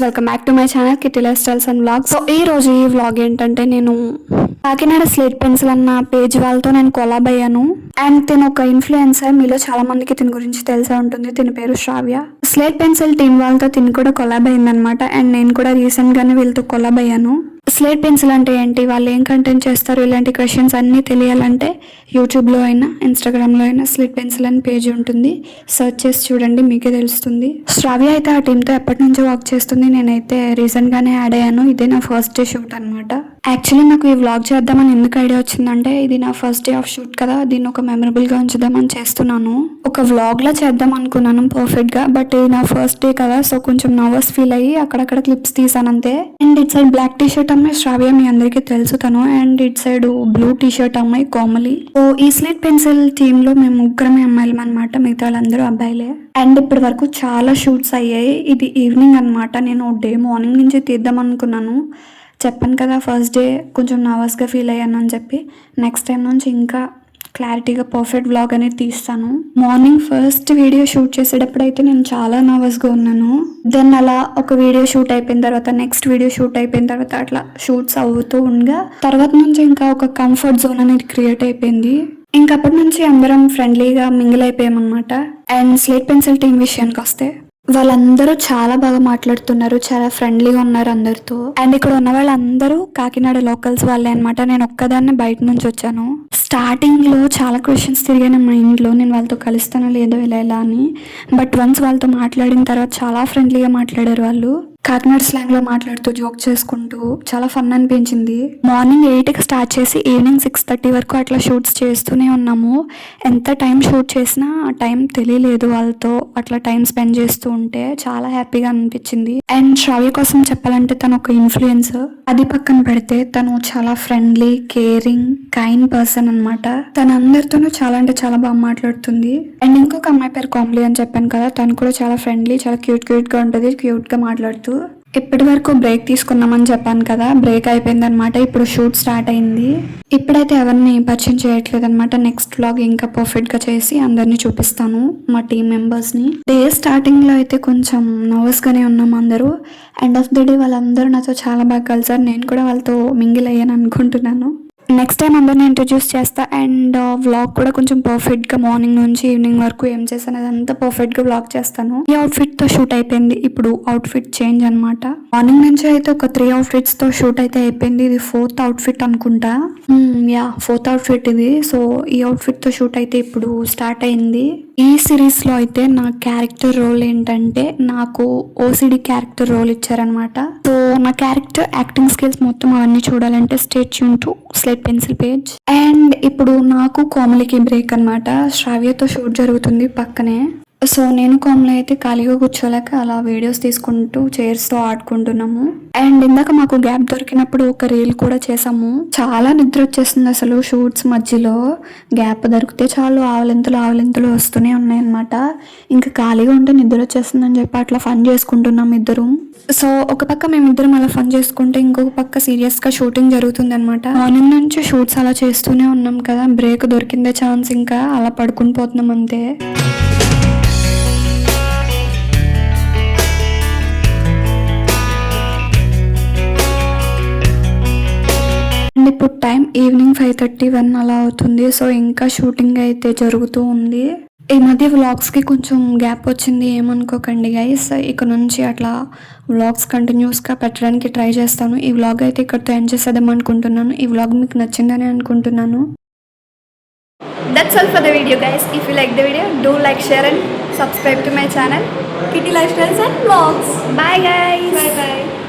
Welcome back to my channel kitty life styles and vlogs. So ఈ రోజు ఈ vlog ఏంటంటే నేను కాకినాడ స్లేట్ పెన్సిల్ అన్న పేజ్ వాళ్ళతో నేను కొలాబ్ అయ్యాను. అండ్ తిను ఒక ఇన్ఫ్లుయెన్సర్, మీలో చాలా మందికి తిని గురించి తెలిసే ఉంటుంది. తిని పేరు శ్రావ్య. స్లేట్ పెన్సిల్ టీమ్ వాళ్ళతో తిని కూడా కొలాబ్ అయిందనమాట. అండ్ నేను కూడా రీసెంట్ గానే వీళ్ళతో కొలాబ్ అయ్యాను. స్లేట్ పెన్సిల్ అంటే ఏంటి, వాళ్ళు ఏం కంటెంట్ చేస్తారు, ఇలాంటి క్వశ్చన్స్ అన్నీ తెలియాలంటే యూట్యూబ్లో అయినా ఇన్స్టాగ్రామ్లో అయినా స్లేట్ పెన్సిల్ అని పేజ్ ఉంటుంది, సర్చ్ చేసి చూడండి, మీకే తెలుస్తుంది. శ్రావ్య అయితే ఆ టీంతో ఎప్పటి నుంచో వర్క్ చేస్తుంది. నేనైతే రీసెంట్గానే యాడ్ అయ్యాను. ఇదే నా ఫస్ట్ డే షూట్ అనమాట. యాక్చువల్లీ నాకు ఈ వ్లాగ్ చేద్దామని ఎందుకు ఐడియా వచ్చిందంటే, ఇది నా ఫస్ట్ డే ఆఫ్ షూట్ కదా, దీన్ని ఒక మెమరబుల్గా ఉంచుదామని చేస్తున్నాను. ఒక వ్లాగ్లా చేద్దాం అనుకున్నాను పర్ఫెక్ట్గా, బట్ ఇది నా ఫస్ట్ డే కదా, సో కొంచెం నర్వస్ ఫీల్ అయ్యి అక్కడక్కడ క్లిప్స్ తీసాను అంతే. And it side black T shirt అమ్మాయి శ్రావ్య, మీ అందరికీ తెలుసు తను. And it side blue T shirt అమ్మాయి కోమలి. సో ఈ స్లేట్ పెన్సిల్ టీమ్ లో మేము ముగ్గురమే అమ్మాయిలం అనమాట, మిగతా వాళ్ళందరూ అబ్బాయిలే. అండ్ ఇప్పటి వరకు చాలా షూట్స్ అయ్యాయి. ఇది ఈవినింగ్ అనమాట. నేను డే మార్నింగ్ నుంచి తీద్దాం అనుకున్నాను. చెప్పాను కదా ఫస్ట్ డే కొంచెం నర్వస్గా ఫీల్ అయ్యాను అని చెప్పి. నెక్స్ట్ టైం నుంచి ఇంకా క్లారిటీగా పర్ఫెక్ట్ వ్లాగ్ అనేది తీస్తాను. మార్నింగ్ ఫస్ట్ వీడియో షూట్ చేసేటప్పుడు అయితే నేను చాలా నర్వస్గా ఉన్నాను. దెన్ అలా ఒక వీడియో షూట్ అయిపోయిన తర్వాత నెక్స్ట్ వీడియో షూట్ అయిపోయిన తర్వాత అట్లా షూట్స్ అవుతూ ఉండగా తర్వాత నుంచి ఇంకా ఒక కంఫర్ట్ జోన్ అనేది క్రియేట్ అయిపోయింది. ఇంకప్పటి నుంచి అందరం ఫ్రెండ్లీగా మింగిల్ అయిపోయామన్నమాట. అండ్ స్లేట్ పెన్సిల్ టీం విషయానికి వస్తే వాళ్ళందరూ చాలా బాగా మాట్లాడుతున్నారు, చాలా ఫ్రెండ్లీగా ఉన్నారు అందరితో. అండ్ ఇక్కడ ఉన్న వాళ్ళందరూ కాకినాడ లోకల్స్ వాళ్ళే అనమాట. నేను ఒక్కదాన్ని బయట నుంచి వచ్చాను. స్టార్టింగ్ లో చాలా క్వశ్చన్స్ తిరిగాను మా ఇంట్లో, నేను వాళ్ళతో కలుస్తానో లేదో ఇలా అని. బట్ వన్స్ వాళ్ళతో మాట్లాడిన తర్వాత చాలా ఫ్రెండ్లీగా మాట్లాడారు వాళ్ళు. కాకినాడ స్లాంగ్ లో మాట్లాడుతూ జోక్ చేసుకుంటూ చాలా ఫన్ అనిపించింది. మార్నింగ్ 8కి స్టార్ట్ చేసి ఈవినింగ్ 6:30 వరకు అట్లా షూట్స్ చేస్తూనే ఉన్నాము. ఎంత టైం షూట్ చేసినా ఆ టైం తెలియలేదు. వాళ్ళతో అట్లా టైం స్పెండ్ చేస్తూ ఉంటే చాలా హ్యాపీగా అనిపించింది. అండ్ శ్రావ్య కోసం చెప్పాలంటే తను ఒక ఇన్ఫ్లుయెన్సర్. అది పక్కన పెడితే తను చాలా ఫ్రెండ్లీ, కేరింగ్, కైండ్ పర్సన్ అనమాట. తను అందరితోనూ చాలా అంటే చాలా బాగా మాట్లాడుతుంది. అండ్ ఇంకొక అమ్మాయి పేరు కోమలి అని చెప్పాను కదా, తను కూడా చాలా ఫ్రెండ్లీ, చాలా క్యూట్ గా ఉంటుంది, క్యూట్ గా మాట్లాడుతూ. ఇప్పటి వరకు బ్రేక్ తీసుకున్నామని చెప్పాను కదా, బ్రేక్ అయిపోయింది అనమాట. ఇప్పుడు షూట్ స్టార్ట్ అయింది. ఇప్పుడైతే ఎవరిని పరిచయం చేయట్లేదు అనమాట. నెక్స్ట్ వ్లాగ్ ఇంకా పర్ఫెక్ట్ గా చేసి అందరినీ చూపిస్తాను, మా టీం మెంబర్స్ ని. డే స్టార్టింగ్ లో అయితే కొంచెం నర్వస్ గానే ఉన్నాం అందరూ. ఎండ్ ఆఫ్ ది డే వాళ్ళందరూ నాతో చాలా బాగా కలిసారు. నేను కూడా వాళ్ళతో మింగిల్ అయ్యాను అనుకుంటున్నాను. నెక్స్ట్ టైం అందరిని ఇంట్రడ్యూస్ చేస్తా. అండ్ వ్లాగ్ కూడా కొంచెం పర్ఫెక్ట్ గా మార్నింగ్ నుంచి ఈవినింగ్ వరకు ఏం చేశాను అదంతా పర్ఫెక్ట్ గా వ్లాగ్ చేస్తాను. ఈ అవుట్ఫిట్ తో షూట్ అయిపోయింది. ఇప్పుడు అవుట్ఫిట్ చేంజ్ అనమాట. మార్నింగ్ నుంచి అయితే ఒక 3 అవుట్ఫిట్స్ తో షూట్ అయితే అయిపోయింది. ఇది 4th అవుట్ఫిట్ అనుకుంటా. 4th అవుట్ఫిట్ ఇది. సో ఈ అవుట్ఫిట్ తో షూట్ అయితే ఇప్పుడు స్టార్ట్ అయింది. ఈ సిరీస్ లో అయితే నా క్యారెక్టర్ రోల్ ఏంటంటే, నాకు ఓసిడి క్యారెక్టర్ రోల్ ఇచ్చారనమాట. సో నా క్యారెక్టర్ యాక్టింగ్ స్కిల్స్ మొత్తం అవన్నీ చూడాలంటే stay tune to slate pencil page. And ఇప్పుడు నాకు కోమలికి బ్రేక్ అనమాట. శ్రావ్యతో షూట్ జరుగుతుంది పక్కనే. సో నేను కోమలి అయితే ఖాళీగా కూర్చోలేక అలా వీడియోస్ తీసుకుంటూ చైర్స్ తో ఆడుకుంటున్నాము. అండ్ ఇందాక మాకు గ్యాప్ దొరికినప్పుడు ఒక రీల్ కూడా చేసాము. చాలా నిద్ర వచ్చేస్తుంది అసలు. షూట్స్ మధ్యలో గ్యాప్ దొరికితే చాలు ఆవలింతలు వస్తూనే ఉన్నాయి అనమాట. ఇంకా ఖాళీగా ఉంటే నిద్ర వచ్చేస్తుంది అని చెప్పి అట్లా ఫన్ చేసుకుంటున్నాం ఇద్దరు. సో ఒక పక్క మేమిద్దరం అలా ఫన్ చేసుకుంటే ఇంకొక పక్క సీరియస్ గా షూటింగ్ జరుగుతుంది అనమాట. మార్నింగ్ నుంచి షూట్స్ అలా చేస్తూనే ఉన్నాం కదా, బ్రేక్ దొరికిందే ఛాన్స్, ఇంకా అలా పడుకుని పోతున్నాం అంతే. ఇప్పుడు టైం ఈవినింగ్ 5:31 అలా అవుతుంది. సో ఇంకా షూటింగ్ అయితే జరుగుతూ ఉంది. ఈ మధ్య వ్లాగ్స్ కి కొంచెం గ్యాప్ వచ్చింది, ఏమనుకోకండి గైస్. ఇక నుంచి అట్లా వ్లాగ్స్ కంటిన్యూస్ గా పెట్టడానికి ట్రై చేస్తాను. ఈ వ్లాగ్ అయితే ఇక్కడితో ఎండ్ చేసేద్దాం అనుకుంటున్నాను. ఈ వ్లాగ్ మీకు నచ్చిందని అనుకుంటున్నాను. That's all for the video guys. If you like the video, do like, share and subscribe to my channel Kitty Lifestyles and Vlogs. Bye guys. Bye bye.